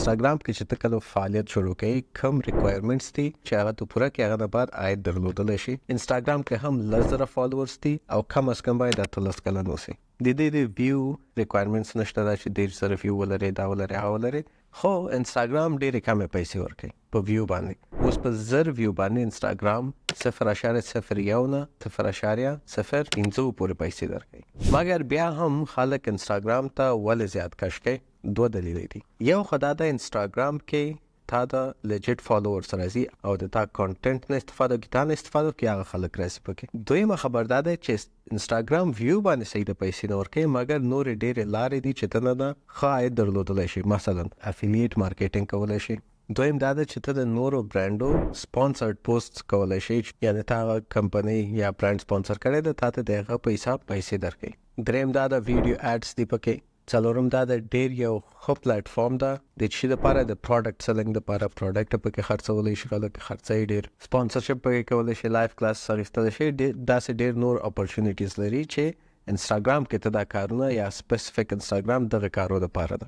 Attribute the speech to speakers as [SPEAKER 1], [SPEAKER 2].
[SPEAKER 1] انستاګرام کې چې ته کله فعالیت شروع کوي کوم ریکوایرمنټس دي چې هغه ته پوره کړي، هغه نه بعد عاید درلودلی شي. انستاګرام کې هم 10,000 فالوورز دي او کم از کم باید 18 کلن اوسي. د دې ویو ریکوایرمنټس نشته دا چې ډېر سره ویو ولري، دا ولري، هغه ولري. خو انستاګرام ډېرې کمې پیسې ورکوي په ویو باندې. اوس په 1000 ویو باندې انستاګرام 0.01 نه 0.05 پورې پیسې درکوي. مګر بیا هم خلک انستاګرام ته ولې زیات کش کوي؟ 2 دلیل دي. یو خدا د انستاګرام کې تا دا لیجیټ فالوورز راځي او د تا کانټینټ نه استفاده کوي، تا نه استفاده کوي، هغه خلک راځي پکې. دویمه خبر دا ده چې انستاګرام ویو باندې صحیح د پیسې نه ورکوي، مګر نورې ډېرې لارې دي چې ته نه ده ښه عاید درلودلی شي. مثلا افیلیټ مارکیټینګ کولی شي. دویم دا ده چې ته د نورو برانډو سپانسرډ پوسټ کولی شي، یعنې تا هغه کمپنۍ یا برانډ سپانسر کړی ده، تا ته د هغه په حساب پیسې درکوي. دریم دا ده ویډیو اډس دي پکې. څلورم دا د ډېر یو ښه پلیټفارم ده د چې لپاره د پروډکټ سیلینګ لپاره پروډکټ پکې خرڅولی شي، خلک خرڅوي ډېر، سپانسرشپ پکې کولی شي، لایف کلاس اخیستلی شي. داسې ډېر نور اپورچونیټیز لري چې انستاګرام کې ته دا کارونه یا سپیسیفیک انستاګرام دغه کارو لپاره ده.